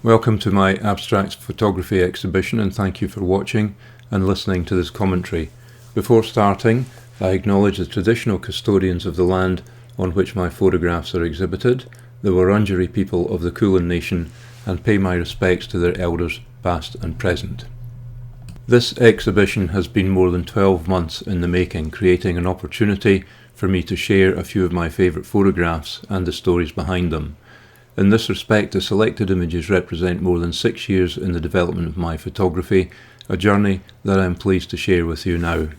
Welcome to my abstract photography exhibition, and thank you for watching and listening to this commentary. Before starting, I acknowledge the traditional custodians of the land on which my photographs are exhibited, the Wurundjeri people of the Kulin Nation, and pay my respects to their elders past and present. This exhibition has been more than 12 months in the making, creating an opportunity for me to share a few of my favourite photographs and the stories behind them. In this respect, the selected images represent more than 6 years in the development of my photography, a journey that I am pleased to share with you now.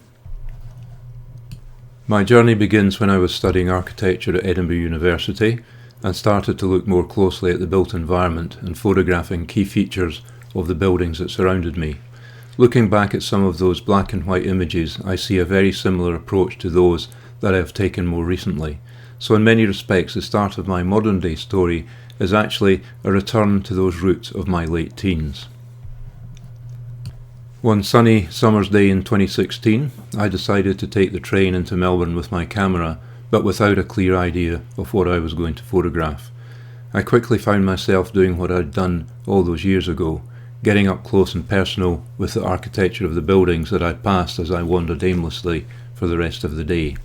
My journey begins when I was studying architecture at Edinburgh University and started to look more closely at the built environment and photographing key features of the buildings that surrounded me. Looking back at some of those black and white images, I see a very similar approach to those that I have taken more recently. So in many respects, the start of my modern day story is actually a return to those roots of my late teens. One sunny summer's day in 2016, I decided to take the train into Melbourne with my camera, but without a clear idea of what I was going to photograph. I quickly found myself doing what I'd done all those years ago, getting up close and personal with the architecture of the buildings that I passed as I wandered aimlessly for the rest of the day.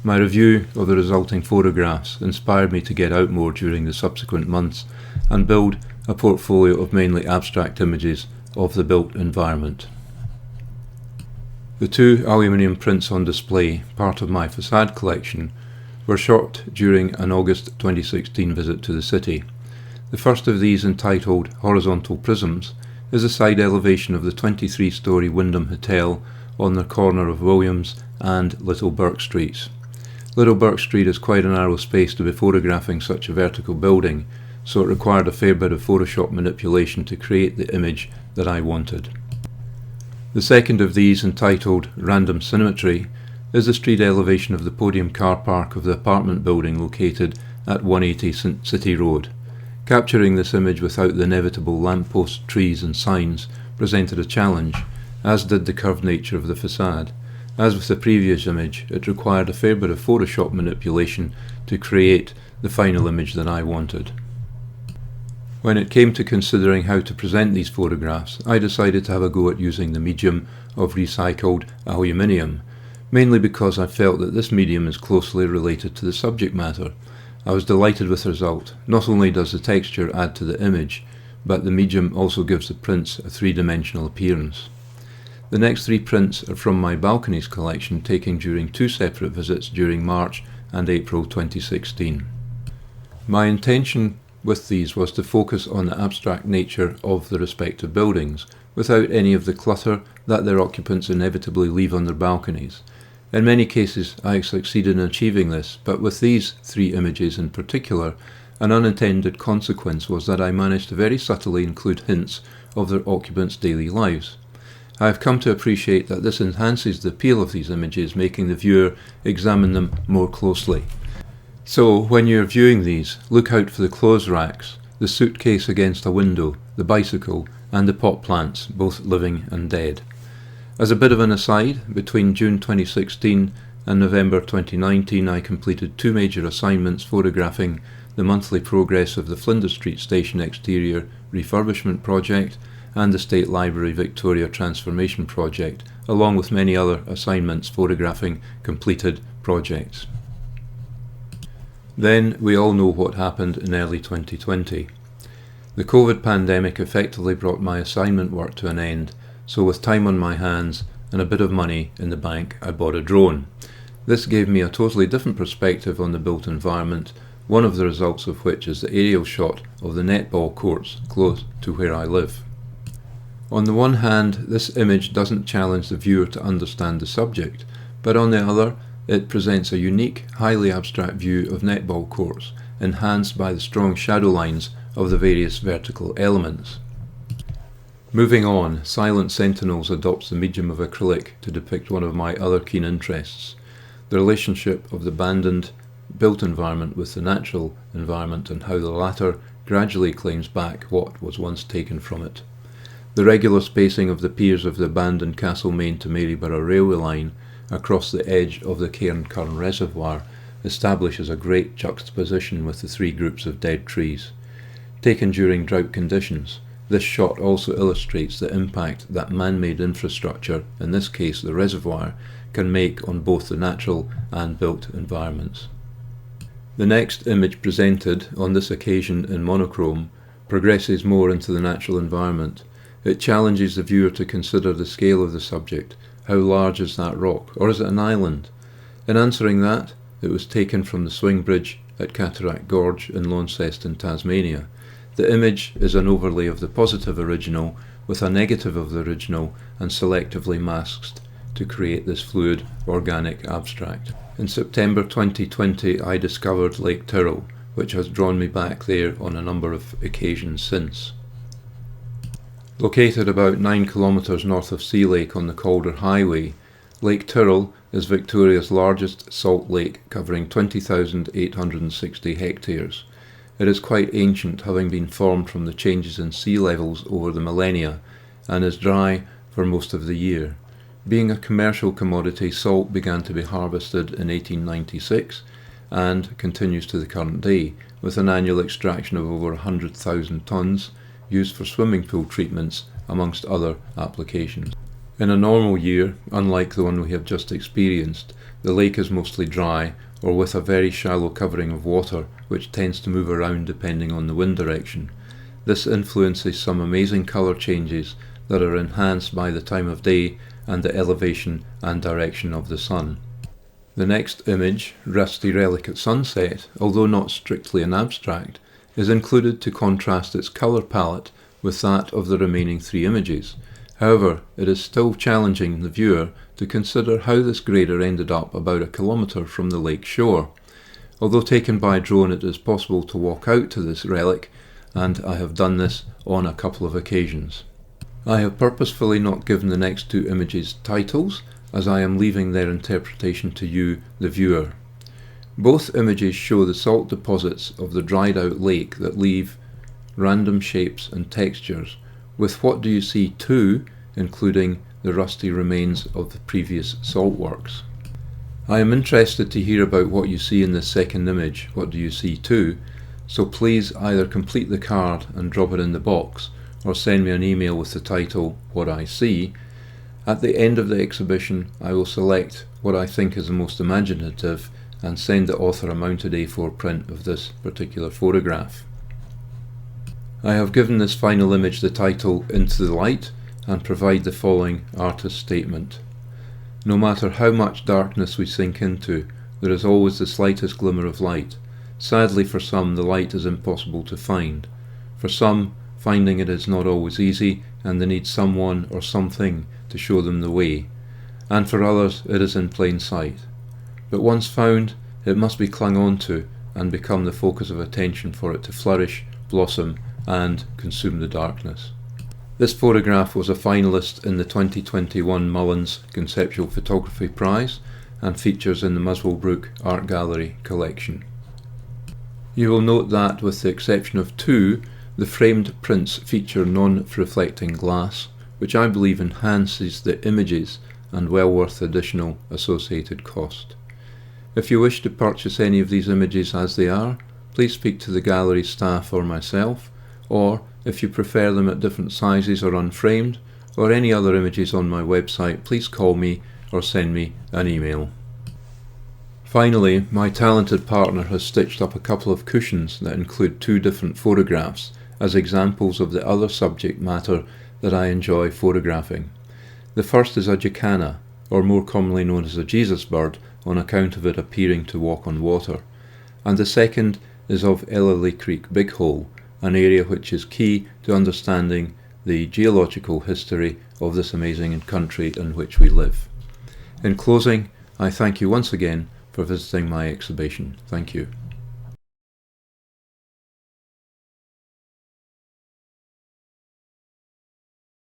My review of the resulting photographs inspired me to get out more during the subsequent months and build a portfolio of mainly abstract images of the built environment. The two aluminium prints on display, part of my facade collection, were shot during an August 2016 visit to the city. The first of these, entitled Horizontal Prisms, is a side elevation of the 23-storey Wyndham Hotel on the corner of Williams and Little Burke Streets. Little Burke Street is quite a narrow space to be photographing such a vertical building, so it required a fair bit of Photoshop manipulation to create the image that I wanted. The second of these, entitled Random Symmetry, is the street elevation of the podium car park of the apartment building located at 180 St City Road. Capturing this image without the inevitable lampposts, trees and signs presented a challenge, as did the curved nature of the facade. As with the previous image, it required a fair bit of Photoshop manipulation to create the final image that I wanted. When it came to considering how to present these photographs, I decided to have a go at using the medium of recycled aluminium, mainly because I felt that this medium is closely related to the subject matter. I was delighted with the result. Not only does the texture add to the image, but the medium also gives the prints a three-dimensional appearance. The next three prints are from my balconies collection, taken during two separate visits during March and April 2016. My intention with these was to focus on the abstract nature of the respective buildings, without any of the clutter that their occupants inevitably leave on their balconies. In many cases I succeeded in achieving this, but with these three images in particular, an unintended consequence was that I managed to very subtly include hints of their occupants' daily lives. I have come to appreciate that this enhances the appeal of these images, making the viewer examine them more closely. So, when you're viewing these, look out for the clothes racks, the suitcase against a window, the bicycle, and the pot plants, both living and dead. As a bit of an aside, between June 2016 and November 2019 I completed two major assignments photographing the monthly progress of the Flinders Street Station exterior refurbishment project and the State Library Victoria Transformation Project, along with many other assignments photographing completed projects. Then we all know what happened in early 2020. The COVID pandemic effectively brought my assignment work to an end, so with time on my hands and a bit of money in the bank, I bought a drone. This gave me a totally different perspective on the built environment, one of the results of which is the aerial shot of the netball courts close to where I live. On the one hand, this image doesn't challenge the viewer to understand the subject, but on the other, it presents a unique, highly abstract view of netball courts, enhanced by the strong shadow lines of the various vertical elements. Moving on, Silent Sentinels adopts the medium of acrylic to depict one of my other keen interests, the relationship of the abandoned built environment with the natural environment and how the latter gradually claims back what was once taken from it. The regular spacing of the piers of the abandoned Castlemaine to Maryborough railway line across the edge of the Cairncurn Reservoir establishes a great juxtaposition with the three groups of dead trees. taken during drought conditions. This shot also illustrates the impact that man-made infrastructure, in this case the reservoir, can make on both the natural and built environments. The next image presented, on this occasion in monochrome, progresses more into the natural environment. It challenges the viewer to consider the scale of the subject. How large is that rock, or is it an island? In answering that, it was taken from the swing bridge at Cataract Gorge in Launceston, Tasmania. The image is an overlay of the positive original with a negative of the original and selectively masked to create this fluid organic abstract. In September 2020 I discovered Lake Tyrrell, which has drawn me back there on a number of occasions since. Located about 9 kilometres north of Sea Lake on the Calder Highway, Lake Tyrrell is Victoria's largest salt lake, covering 20,860 hectares. It is quite ancient, having been formed from the changes in sea levels over the millennia, and is dry for most of the year. Being a commercial commodity, salt began to be harvested in 1896 and continues to the current day, with an annual extraction of over 100,000 tonnes used for swimming pool treatments, amongst other applications. In a normal year, unlike the one we have just experienced, the lake is mostly dry or with a very shallow covering of water which tends to move around depending on the wind direction. This influences some amazing colour changes that are enhanced by the time of day and the elevation and direction of the sun. The next image, Rusty Relic at Sunset, although not strictly an abstract, is included to contrast its colour palette with that of the remaining 3 images. However, it is still challenging the viewer to consider how this grader ended up about 1 kilometre from the lake shore. Although taken by drone, it is possible to walk out to this relic, and I have done this on a couple of occasions. I have purposefully not given the next 2 images titles, as I am leaving their interpretation to you, the viewer. Both images show the salt deposits of the dried out lake that leave random shapes and textures, with What Do You See 2 including the rusty remains of the previous salt works. I am interested to hear about what you see in this second image, What Do You See 2, so please either complete the card and drop it in the box, or send me an email with the title What I See. At the end of the exhibition I will select what I think is the most imaginative and send the author a mounted A4 print of this particular photograph. I have given this final image the title Into the Light and provide the following artist statement. No matter how much darkness we sink into, there is always the slightest glimmer of light. Sadly for some, the light is impossible to find. For some, finding it is not always easy, and they need someone or something to show them the way. And for others, it is in plain sight. But once found, it must be clung on to and become the focus of attention for it to flourish, blossom, and consume the darkness. This photograph was a finalist in the 2021 Mullins Conceptual Photography Prize and features in the Muswellbrook Art Gallery collection. You will note that, with the exception of 2, the framed prints feature non-reflecting glass, which I believe enhances the images and well worth the additional associated cost. If you wish to purchase any of these images as they are, please speak to the gallery staff or myself, or if you prefer them at different sizes or unframed, or any other images on my website, please call me or send me an email. Finally, my talented partner has stitched up a couple of cushions that include 2 different photographs as examples of the other subject matter that I enjoy photographing. The first is a jacana, or more commonly known as a Jesus bird, on account of it appearing to walk on water, and the second is of Ellerslie Creek Big Hole, an area which is key to understanding the geological history of this amazing country in which we live. In closing, I thank you once again for visiting my exhibition. Thank you.